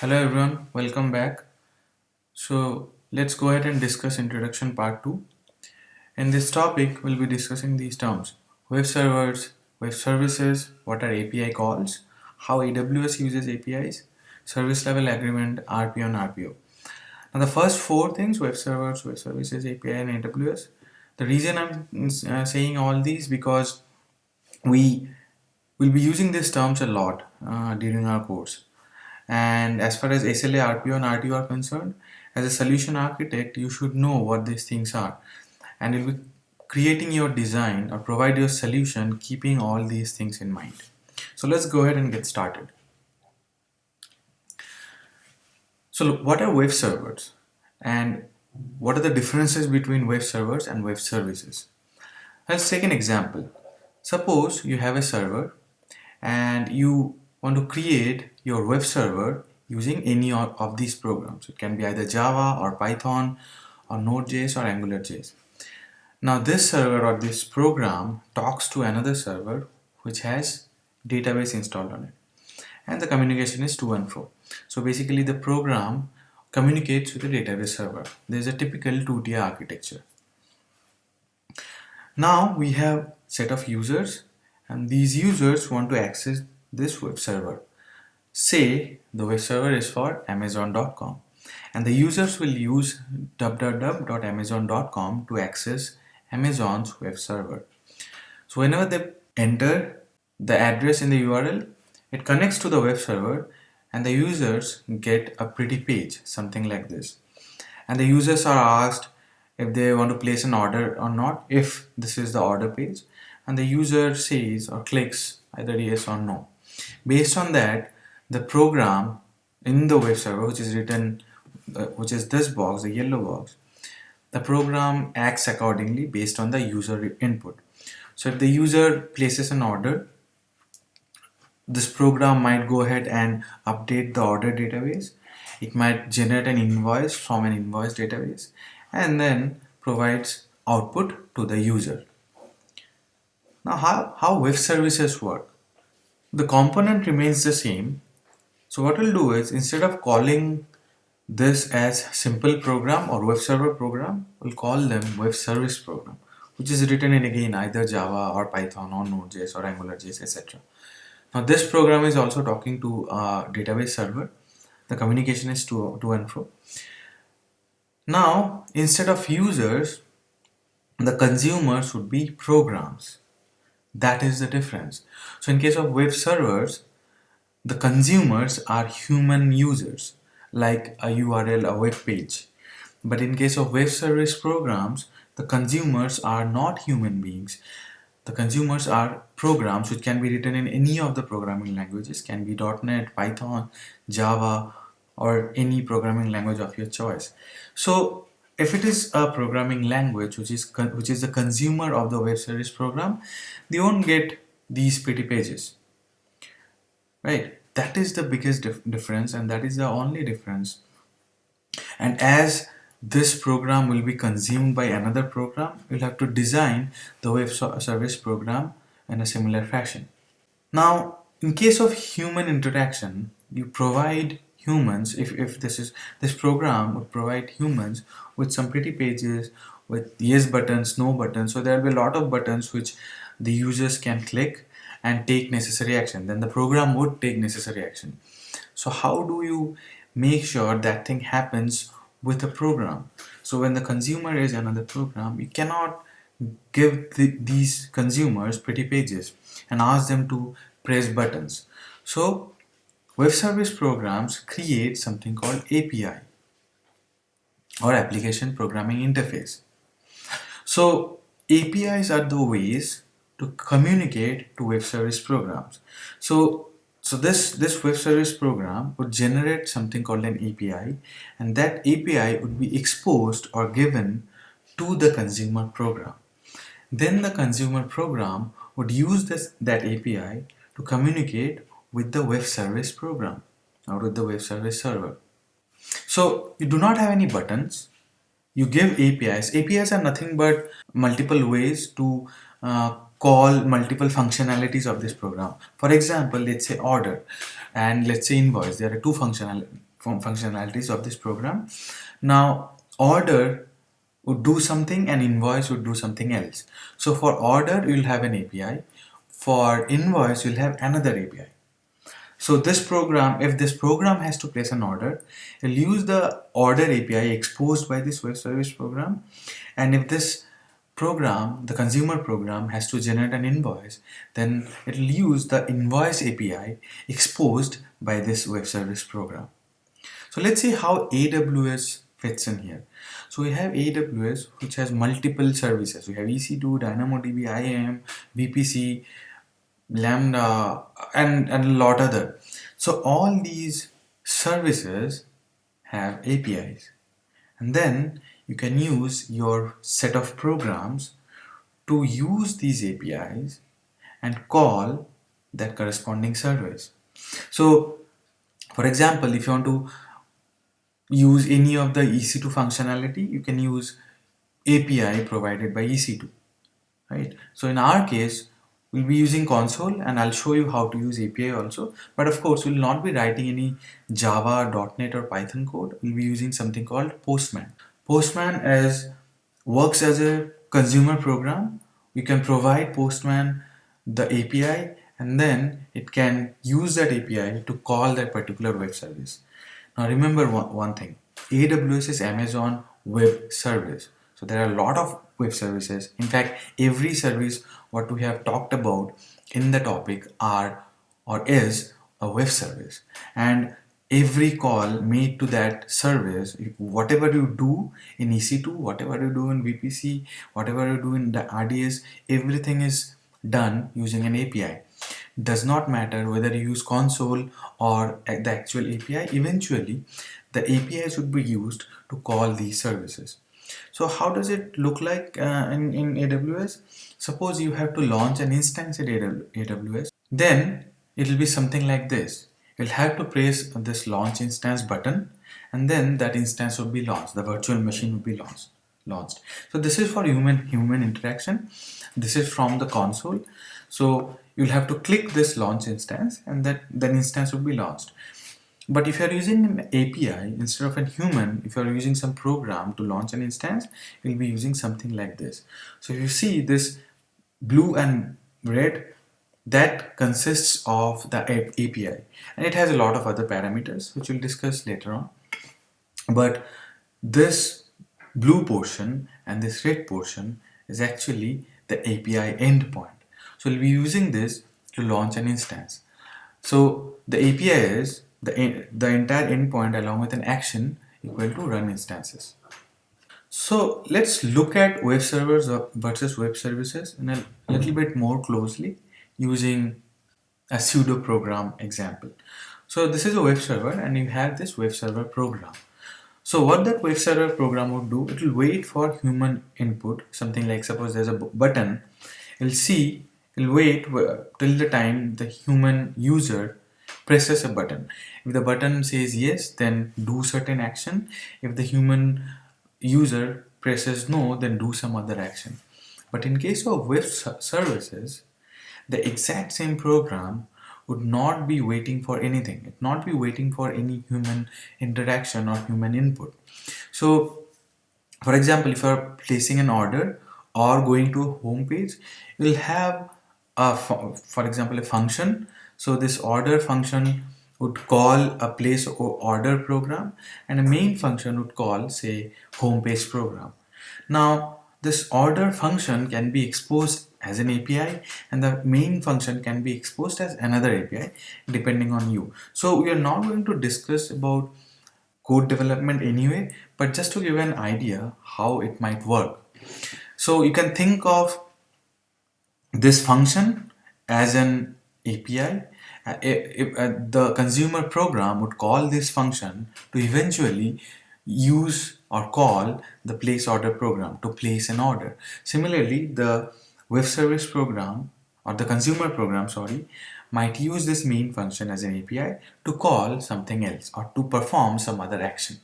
Hello everyone, welcome back. So let's go ahead and discuss introduction part 2. In this topic, we'll be discussing these terms: web servers, web services, what are API calls, how AWS uses APIs, service level agreement, RPO and RPO. Now the first four things: web servers, web services, API and AWS. The reason I'm saying all these because we will be using these terms a lot during our course. And as far as SLA, RPO, and RTO are concerned, as a solution architect, you should know what these things are. And you'll be creating your design or provide your solution keeping all these things in mind. So let's go ahead and get started. So, what are web servers? And what are the differences between web servers and web services? Let's take an example. Suppose you have a server and you want to create your web server using any of these programs. It can be either Java or Python or Node.js or AngularJS. Now this server or this program talks to another server which has database installed on it, and the communication is to and fro. So basically the program communicates with the database server. There is a typical two-tier architecture. Now we have set of users, and these users want to access this web server. Say the web server is for Amazon.com, and the users will use www.amazon.com to access Amazon's web server. So whenever they enter the address in the URL, it connects to the web server and the users get a pretty page, something like this. And the users are asked if they want to place an order or not, if this is the order page, and the user says or clicks either yes or no. Based on that, the program in the web server, which is written, which is this box, the yellow box, the program acts accordingly based on the user input. So if the user places an order, this program might go ahead and update the order database. It might generate an invoice from an invoice database and then provides output to the user. Now, how web services work? The component remains the same. So what we'll do is, instead of calling this as simple program or web server program, we'll call them web service program, which is written in again either Java or Python or Node.js or AngularJS, etc. Now this program is also talking to a database server. The communication is to and fro. Now instead of users, the consumers would be programs. That is the difference. So in case of web servers, the consumers are human users, like a URL, a web page. But in case of web service programs, the consumers are not human beings. The consumers are programs which can be written in any of the programming languages, can be .NET, Python, Java, or any programming language of your choice. So if it is a programming language which is the consumer of the web service program, they won't get these pretty pages, right? That is the biggest difference, and that is the only difference. And as this program will be consumed by another program, you'll have to design the web service program in a similar fashion. Now, in case of human interaction, you provide humans, if this program would provide humans with some pretty pages with yes buttons, no buttons. So there will be a lot of buttons which the users can click and take necessary action. Then the program would take necessary action. So how do you make sure that thing happens with a program? So when the consumer is another program, you cannot give these consumers pretty pages and ask them to press buttons. So web service programs create something called API, or application programming interface. So APIs are the ways to communicate to web service programs. So this web service program would generate something called an API, and that API would be exposed or given to the consumer program. Then the consumer program would use that API to communicate with the web service program or with the web service server. So you do not have any buttons. You give APIs. APIs are nothing but multiple ways to call multiple functionalities of this program. For example, let's say order and let's say invoice. There are two functionalities of this program. Now, order would do something and invoice would do something else. So for order, you'll have an API. For invoice, you'll have another API. So this program, if this program has to place an order, it'll use the order API exposed by this web service program. And if this program, the consumer program, has to generate an invoice, then it'll use the invoice API exposed by this web service program. So let's see how AWS fits in here. So we have AWS, which has multiple services. We have EC2, DynamoDB, IAM, VPC, Lambda, and a lot other. So all these services have APIs, and then you can use your set of programs to use these APIs and call that corresponding service. So for example, if you want to use any of the EC2 functionality, you can use API provided by EC2, right? So in our case, we'll be using console, and I'll show you how to use API also. But of course, we'll not be writing any Java, .NET or Python code. We'll be using something called Postman. Postman works as a consumer program. We can provide Postman the API, and then it can use that API to call that particular web service. Now remember one thing, AWS is Amazon Web Service. So there are a lot of web services. In fact, every service what we have talked about in the topic are or is a web service. And every call made to that service, whatever you do in EC2, whatever you do in VPC, whatever you do in the RDS, everything is done using an API. Does not matter whether you use console or the actual API. Eventually the API should be used to call these services. So how does it look like in AWS? Suppose you have to launch an instance in AWS, then it will be something like this. You'll have to press this launch instance button, and then that instance will be launched. The virtual machine will be launched. So this is for human interaction. This is from the console. So you'll have to click this launch instance, and that instance will be launched. But if you're using an API instead of a human, if you're using some program to launch an instance, you'll be using something like this. So you see this blue and red, that consists of the API, and it has a lot of other parameters which we'll discuss later on. But this blue portion and this red portion is actually the API endpoint. So we'll be using this to launch an instance. So the API is the entire endpoint along with an action equal to run instances. So let's look at web servers versus web services in a little bit more closely using a pseudo program example. So this is a web server, and you have this web server program. So what that web server program would do, it will wait for human input, something like suppose there's a button, it'll wait till the time the human user presses a button. If the button says yes, then do certain action. If the human user presses no, then do some other action. But in case of web services, the exact same program would not be waiting for anything. It would not be waiting for any human interaction or human input. So for example, if you're placing an order or going to a home page, you'll have for example a function. So this order function would call a place order program, and a main function would call, say, home page program. Now this order function can be exposed as an API, and the main function can be exposed as another API depending on you. So we are not going to discuss about code development anyway, but just to give an idea how it might work. So you can think of this function as an API. The consumer program would call this function to eventually use or call the place order program to place an order. Similarly, the web service program or the consumer program, might use this main function as an API to call something else or to perform some other action.